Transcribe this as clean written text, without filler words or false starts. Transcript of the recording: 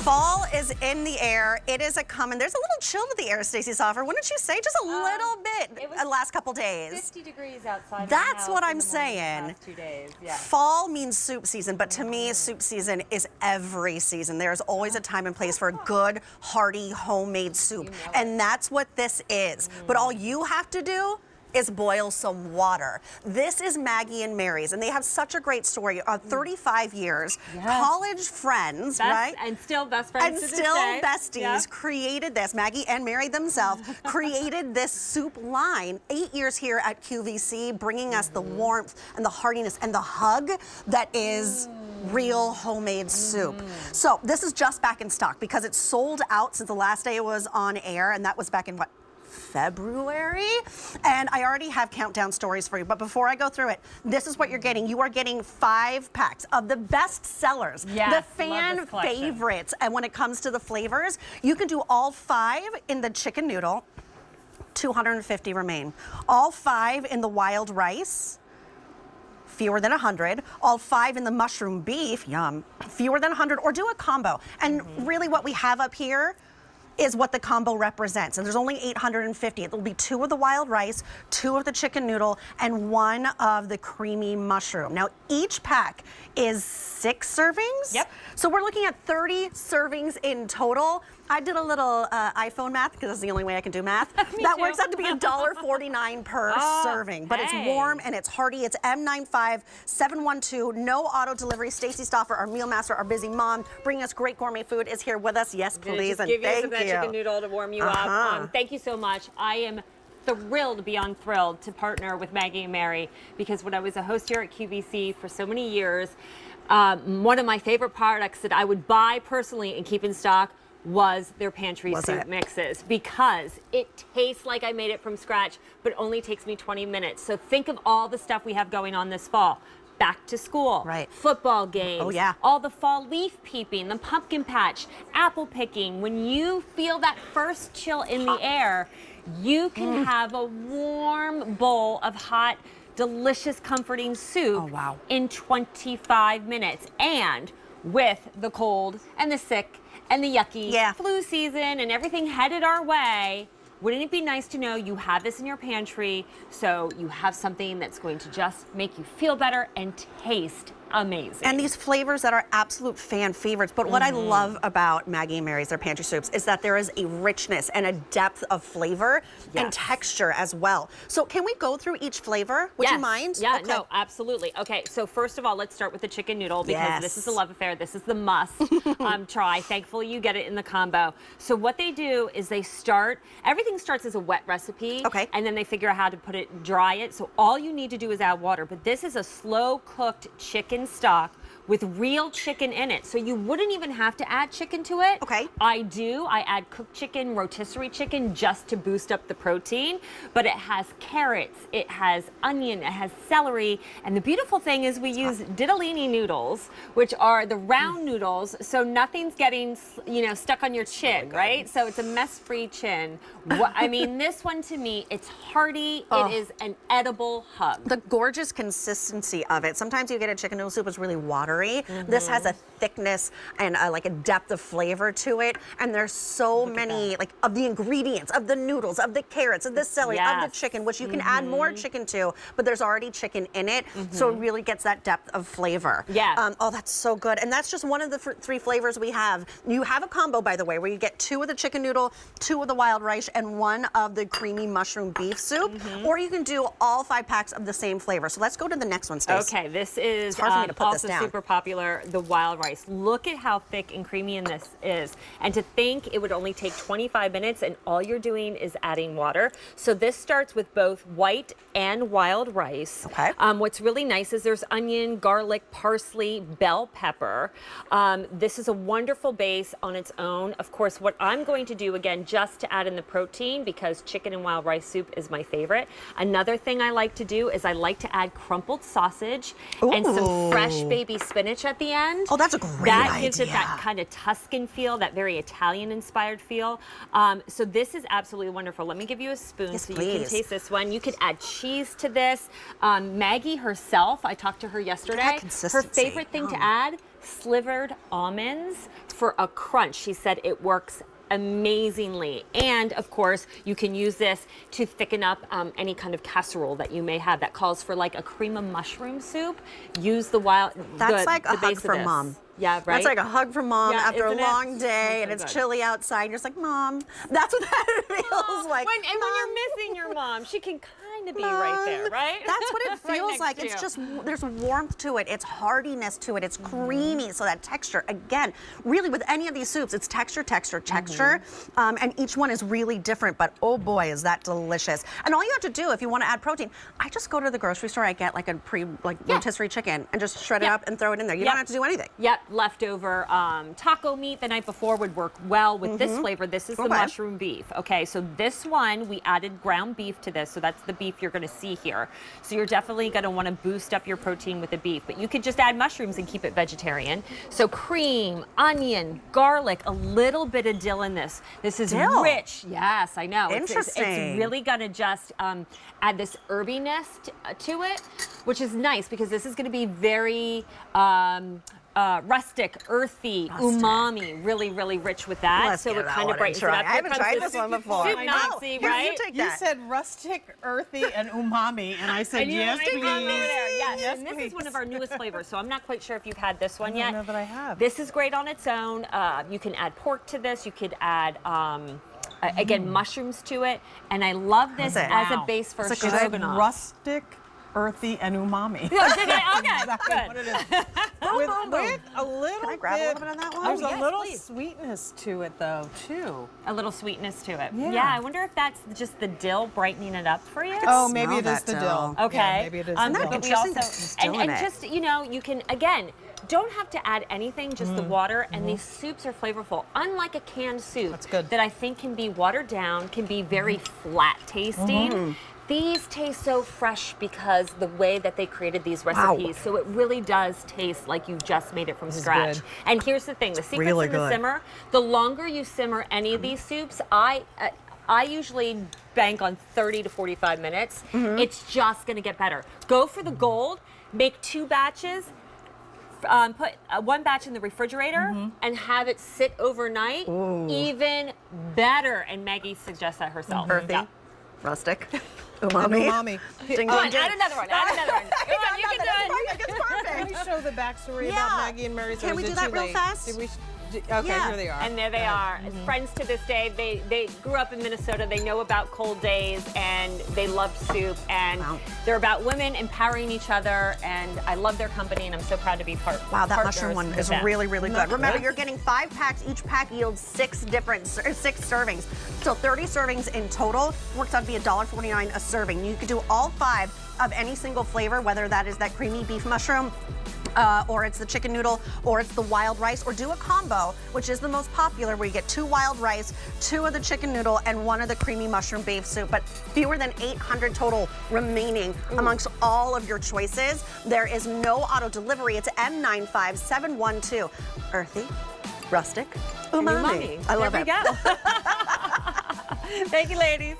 Fall is in the air. It is a coming. There's a little chill to the air, Stacey Soffer. Wouldn't you say? Just a little bit the last couple days. 50 degrees outside. That's what I'm saying. Last 2 days. Yeah. Fall means soup season, but to me, soup season is every season. There's always a time and place for good, hearty, homemade soup. And that's what this is. But all you have to do is boil some water. This is Maggie and Mary's, and they have such a great story. 35 years, college friends, right? And still best friends and to still this day. besties, created this. Maggie and Mary themselves created this soup line. 8 years here at QVC, bringing us the warmth and the heartiness and the hug that is real homemade soup. So this is just back in stock because it's sold out since the last day it was on air, and that was back in what? February, and I already have countdown stories for you, but before I go through it, this is what you're getting. You are getting 5 packs of the best sellers, the fan favorites, and when it comes to the flavors, you can do all 5 in the chicken noodle, 250 remain. All 5 in the wild rice, fewer than 100. All 5 in the mushroom beef, yum, fewer than 100, or do a combo. And really what we have up here is what the combo represents. And there's only 850. It will be 2 of the wild rice, 2 of the chicken noodle, and 1 of the creamy mushroom. Now, each pack is 6 servings. Yep. So we're looking at 30 servings in total. I did a little iPhone math because that's the only way I can do math. That works out to be $1.49 per serving. But it's warm and it's hearty. It's M95712. No auto delivery. Stacey Stoffer, our meal master, our busy mom, bringing us great gourmet food, is here with us. Yes, please, and thank you. That chicken noodle to warm you up. Thank you so much. I am thrilled beyond thrilled to partner with Maggie and Mary, because when I was a host here at QVC for so many years, one of my favorite products that I would buy personally and keep in stock was their pantry soup mixes, because it tastes like I made it from scratch, but only takes me 20 minutes. So think of all the stuff we have going on this fall. Back to school, football games, all the fall leaf peeping, the pumpkin patch, apple picking. When you feel that first chill in the air, you can have a warm bowl of hot, delicious, comforting soup in 25 minutes. And with the cold and the sick and the yucky flu season and everything headed our way, wouldn't it be nice to know you have this in your pantry, so you have something that's going to just make you feel better and taste amazing. And these flavors that are absolute fan favorites. But what I love about Maggie and Mary's, their pantry soups, is that there is a richness and a depth of flavor and texture as well. So can we go through each flavor? Would you mind? Yeah, no, absolutely. Okay, so first of all, let's start with the chicken noodle, because this is a love affair. This is the must try. Thankfully, you get it in the combo. So what they do is they start, everything starts as a wet recipe, and then they figure out how to put it, dry it. So all you need to do is add water. But this is a slow cooked chicken stock with real chicken in it. So you wouldn't even have to add chicken to it. I add cooked chicken, rotisserie chicken, just to boost up the protein. But it has carrots, it has onion, it has celery. And the beautiful thing is we use ditalini noodles, which are the round noodles, so nothing's getting, stuck on your chin, right? So it's a mess-free chin. I mean, this one to me, it's hearty. It is an edible hug. The gorgeous consistency of it. Sometimes you get a chicken noodle soup, it's really watery. This has a thickness and like a depth of flavor to it. And there's so many of the ingredients, of the noodles, of the carrots, of the celery, of the chicken, which you can add more chicken to, but there's already chicken in it. So it really gets that depth of flavor. Oh, that's so good. And that's just one of the 3 flavors we have. You have a combo, by the way, where you get 2 of the chicken noodle, 2 of the wild rice, and 1 of the creamy mushroom beef soup. Or you can do all 5 packs of the same flavor. So let's go to the next one, Stacey. Okay, this is it's hard for me to put also this down. Super popular, the wild rice. Look at how thick and creamy in this is. And to think it would only take 25 minutes and all you're doing is adding water. So this starts with both white and wild rice. What's really nice is there's onion, garlic, parsley, bell pepper. This is a wonderful base on its own. Of course, what I'm going to do, again, just to add in the protein, because chicken and wild rice soup is my favorite. Another thing I like to do is I like to add crumpled sausage and some fresh baby spinach at the end. Oh, that's a great idea. That gives it that kind of Tuscan feel, that very Italian-inspired feel. So this is absolutely wonderful. Let me give you a spoon so you can taste this one. You could add cheese to this. Maggie herself, I talked to her yesterday. Her favorite thing to add, slivered almonds for a crunch. She said it works amazingly. And of course, you can use this to thicken up any kind of casserole that you may have that calls for like a cream of mushroom soup. Use the That's like a hug base of from this. mom. Yeah, right? That's like a hug from mom after a isn't it? long day and So it's good. chilly outside. You're just like, Mom. That's what that feels like. When you're missing your mom, she can kind of be right there, right? That's what it Right feels next like. to It's you. just, there's warmth to it. It's hardiness to it. It's creamy. So that texture, again, really with any of these soups, it's texture, texture, texture. And each one is really different, but oh boy, is that delicious. And all you have to do if you want to add protein, I just go to the grocery store, I get like a rotisserie chicken and just shred it up and throw it in there. You don't have to do anything. Yep, leftover taco meat the night before would work well with this flavor. This is the mushroom beef. Okay, so this one, we added ground beef to this, so that's the beef you're gonna see here. So you're definitely gonna wanna boost up your protein with the beef, but you could just add mushrooms and keep it vegetarian. So cream, onion, garlic, a little bit of dill in this. This is rich. Yes, I know. Interesting. It's really gonna just add this herbiness to it, which is nice because this is gonna be very, rustic, earthy, umami, really, really rich with that. Let's so give it that kind one of a brightens it try. up. I haven't tried this one before. Soup I know. Nazi, right? You take You that. said rustic, earthy, and umami, and I said And you yes, like please. that over there. Yes, Yes, and this please. is one of our newest flavors, so I'm not quite sure if you've had this one I yet. don't know that I have. This is great on its own. You can add pork to this. You could add, again, mushrooms to it. And I love this as a base for It's a a good- stroganoff. Rustic, earthy, and umami. Yeah, okay, Exactly good. what it is. With a little Can I grab a little bit of that one? There's yes, a little please. sweetness to it, though, too. A little sweetness to it. Yeah. I wonder if that's just the dill brightening it up for you. Oh, maybe smell it is that the dill. dill. Okay. Yeah, maybe it is the Isn't that dill. But we interesting that also, there's dill in and it? just, you can, again, don't have to add anything, just the water, and these soups are flavorful. Unlike a canned soup That's good. that I think can be watered down, can be very flat tasting. These taste so fresh because the way that they created these recipes. So it really does taste like you just made it from scratch. good. And here's the thing, the secret's Really in the good. simmer. The longer you simmer any of these soups, I usually bank on 30 to 45 minutes. It's just gonna get better. Go for the gold, make 2 batches, put one batch in the refrigerator and have it sit overnight. Even better. And Maggie suggests that herself. Earthy, Yeah. rustic, And umami. umami. Ding, Come ding, on, ding. add another one. Add another one. Come on, you can do it. It's perfect. Can we show the backstory Yeah. about Maggie and Mary's? Can or we is do it that too real late? fast? Okay, Yeah. here they are. And there they are, friends to this day. They grew up in Minnesota. They know about cold days, and they love soup. And they're about women empowering each other. And I love their company, and I'm so proud to be part. Wow, that partners mushroom one with is them. really, really good. Remember, good. you're getting 5 packs. Each pack yields 6 servings. So 30 servings in total. Works out to be $1.49 a serving. You could do all 5 of any single flavor, whether that is that creamy beef mushroom, or it's the chicken noodle, or it's the wild rice, or do a combo, which is the most popular, where you get 2 wild rice, 2 of the chicken noodle, and 1 of the creamy mushroom beef soup. But fewer than 800 total remaining amongst all of your choices. There is no auto delivery. It's M95712. Earthy, rustic, umami. I love there it. we go. Thank you, ladies.